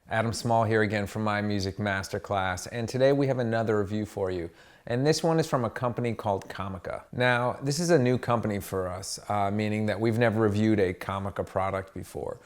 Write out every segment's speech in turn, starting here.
Adam Small here again from My Music Masterclass, and today we have another review for you. And this one is from a company called COMICA. Now, this is a new company for us, meaning that we've never reviewed a COMICA product before.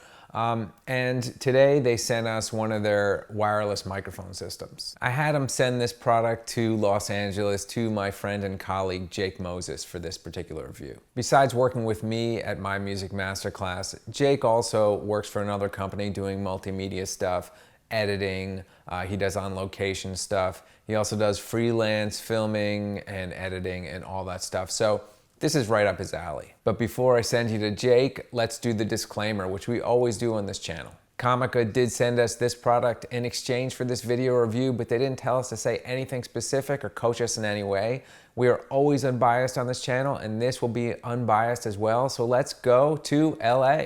And today they sent us one of their wireless microphone systems. I had them send this product to Los Angeles to my friend and colleague Jake Moses for this particular review. Besides working with me at My Music Masterclass, Jake also works for another company doing multimedia stuff, editing, he does on location stuff. He also does freelance filming and editing and all that stuff. So this is right up his alley. But before I send you to Jake, let's do the disclaimer, which we always do on this channel. COMICA did send us this product in exchange for this video review, but they didn't tell us to say anything specific or coach us in any way. We are always unbiased on this channel, and this will be unbiased as well. So let's go to LA.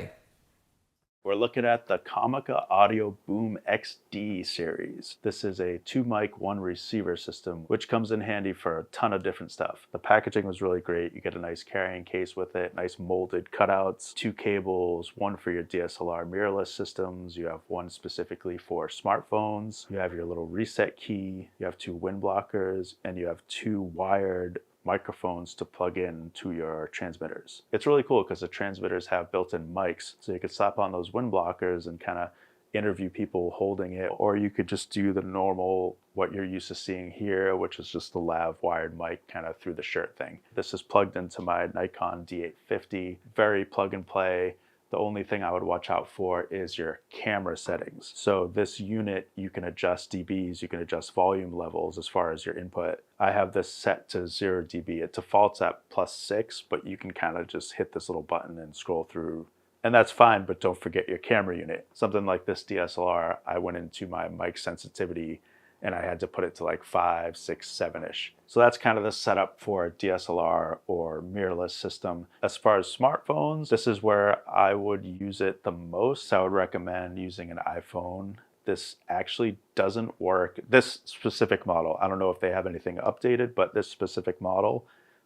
We're looking at the COMICA Audio BoomX-D series. This is a 2-mic, 1-receiver system, which comes in handy for a ton of different stuff. The packaging was really great. You get a nice carrying case with it, nice molded cutouts, 2 cables, one for your DSLR mirrorless systems. You have one specifically for smartphones. You have your little reset key. You have 2 wind blockers, and you have 2 wired microphones to plug in to your transmitters. It's really cool because the transmitters have built-in mics, so you could slap on those wind blockers and kind of interview people holding it, or you could just do the normal, what you're used to seeing here, which is just the lav wired mic kind of through the shirt thing. This is plugged into my Nikon D850, very plug and play. The only thing I would watch out for is your camera settings. So this unit, you can adjust dBs, you can adjust volume levels as far as your input. I have this set to 0 dB. It defaults at +6, but you can kind of just hit this little button and scroll through. And that's fine, but don't forget your camera unit. Something like this DSLR, I went into my mic sensitivity and I had to put it to like 5, 6, 7-ish. So that's kind of the setup for a DSLR or mirrorless system. As far as smartphones, this is where I would use it the most. I would recommend using an iPhone. This actually doesn't work. This specific model, I don't know if they have anything updated, but this specific model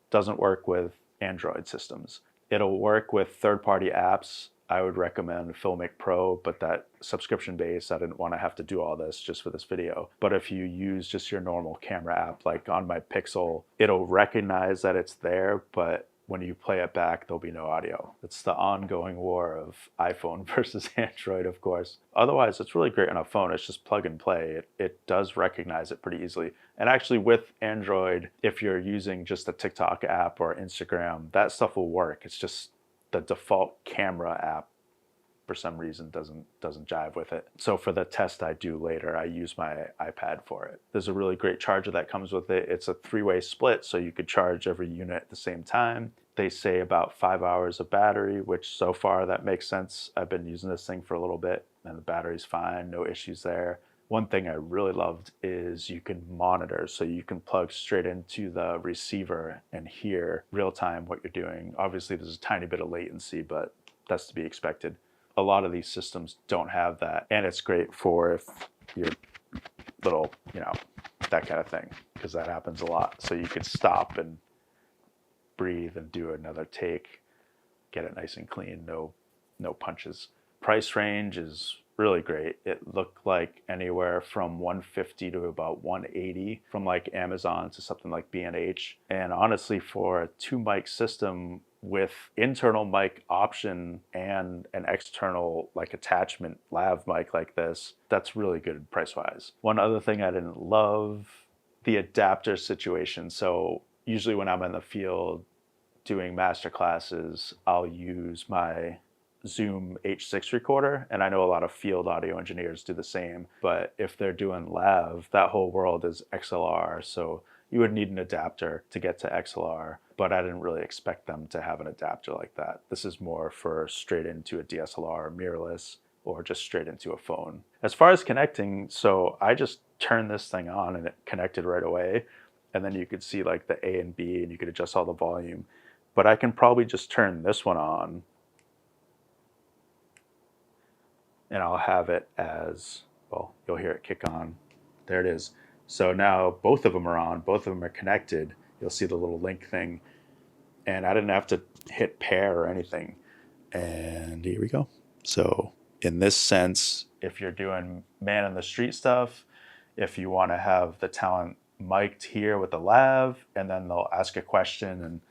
doesn't work with Android systems. It'll work with third-party apps. I would recommend Filmic Pro, but that subscription base, I didn't want to have to do all this just for this video. But if you use just your normal camera app, like on my Pixel, it'll recognize that it's there, but when you play it back, there'll be no audio. It's the ongoing war of iPhone versus Android, of course. Otherwise, it's really great on a phone. It's just plug and play. It does recognize it pretty easily. And actually with Android, if you're using just a TikTok app or Instagram, that stuff will work. It's just the default camera app for some reason doesn't jive with it. So for the test I do later, I use my iPad for it. There's a really great charger that comes with it. It's a 3-way split, so you could charge every unit at the same time. They say about 5 hours of battery, which so far that makes sense. I've been using this thing for a little bit and the battery's fine, no issues there. One thing I really loved is you can monitor, so you can plug straight into the receiver and hear real time what you're doing. Obviously there's a tiny bit of latency, but that's to be expected. A lot of these systems don't have that, and it's great for if you're little, that kind of thing, because that happens a lot. So you could stop and breathe and do another take, get it nice and clean, no punches. Price range is really great. It looked like anywhere from $150 to about $180 from like Amazon to something like B&H. And honestly, for a 2-mic system with internal mic option and an external like attachment lav mic like this, that's really good price-wise. One other thing I didn't love, the adapter situation. So usually when I'm in the field doing master classes, I'll use my Zoom H6 recorder, and I know a lot of field audio engineers do the same, but if they're doing lav, that whole world is XLR, so you would need an adapter to get to XLR, but I didn't really expect them to have an adapter like that. This is more for straight into a DSLR mirrorless or just straight into a phone. As far as connecting, so I just turned this thing on and it connected right away, and then you could see like the A and B and you could adjust all the volume, but I can probably just turn this one on and I'll have it as, well, you'll hear it kick on. There it is. So now both of them are on, both of them are connected. You'll see the little link thing. And I didn't have to hit pair or anything. And here we go. So in this sense, if you're doing man in the street stuff, if you want to have the talent mic'd here with the lav, and then they'll ask a question and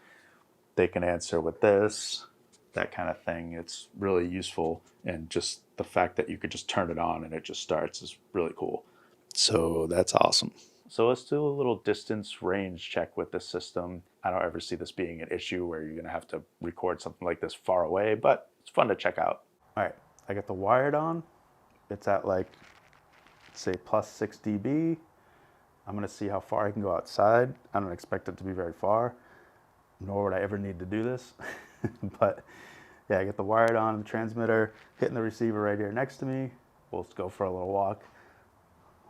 they can answer with this, that kind of thing. It's really useful, and just the fact that you could just turn it on and it just starts is really cool. So that's awesome. So let's do a little distance range check with this system. I don't ever see this being an issue where you're going to have to record something like this far away, but it's fun to check out. All right, I got the wired on. It's at like, say, plus 6 dB. I'm going to see how far I can go outside. I don't expect it to be very far, nor would I ever need to do this. But yeah, I get the wired on, the transmitter, hitting the receiver right here next to me. We'll just go for a little walk.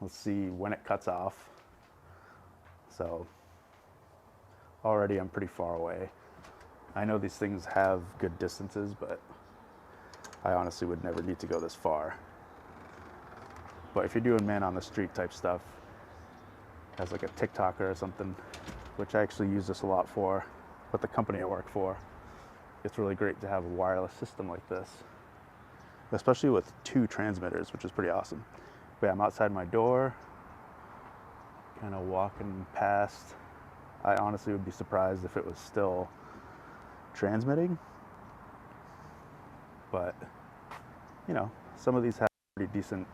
Let's see when it cuts off. So already I'm pretty far away. I know these things have good distances, but I honestly would never need to go this far. But if you're doing man on the street type stuff, as like a TikToker or something, which I actually use this a lot for, with the company I work for, it's really great to have a wireless system like this, especially with 2 transmitters, which is pretty awesome. But yeah, I'm outside my door, kind of walking past. I honestly would be surprised if it was still transmitting, but you know, some of these have pretty decent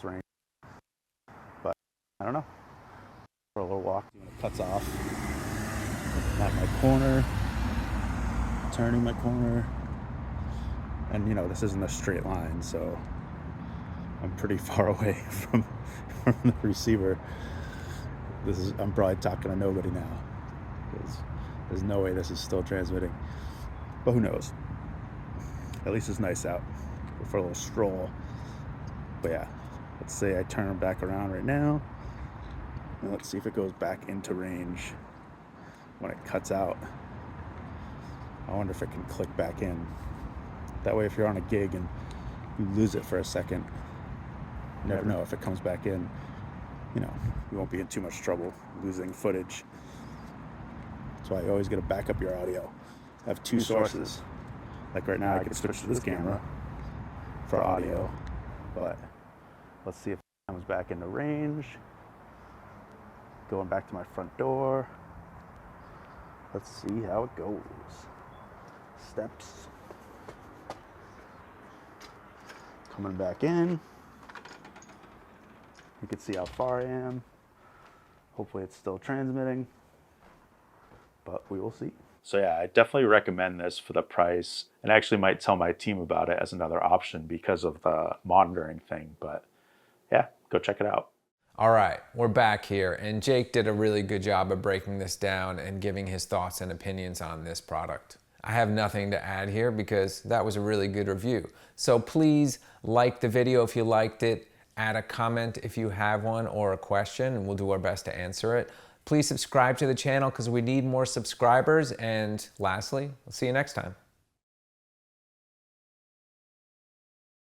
range, but I don't know. For a little walk, when it cuts off, I'm at my corner, turning my corner, and you know, this isn't a straight line, so I'm pretty far away from the receiver. I'm probably talking to nobody now, because there's no way this is still transmitting, but who knows. At least it's nice out. Go for a little stroll. But yeah, let's say I turn back around right now, and let's see if it goes back into range when it cuts out. I wonder if it can click back in. That way, if you're on a gig and you lose it for a second, you never know if it comes back in. You know, you won't be in too much trouble losing footage. That's why you always got to back up your audio. Have 2 sources. Like right now, I can switch to this camera for audio, but let's see if it comes back into range. Going back to my front door. Let's see how it goes. Steps. Coming back in. You can see how far I am. Hopefully it's still transmitting, but we will see. So yeah, I definitely recommend this for the price, and I actually might tell my team about it as another option because of the monitoring thing, but yeah, go check it out. All right, we're back here, and Jake did a really good job of breaking this down and giving his thoughts and opinions on this product. I have nothing to add here because that was a really good review. So please like the video if you liked it, add a comment if you have one or a question, and we'll do our best to answer it. Please subscribe to the channel because we need more subscribers, and lastly, we'll see you next time.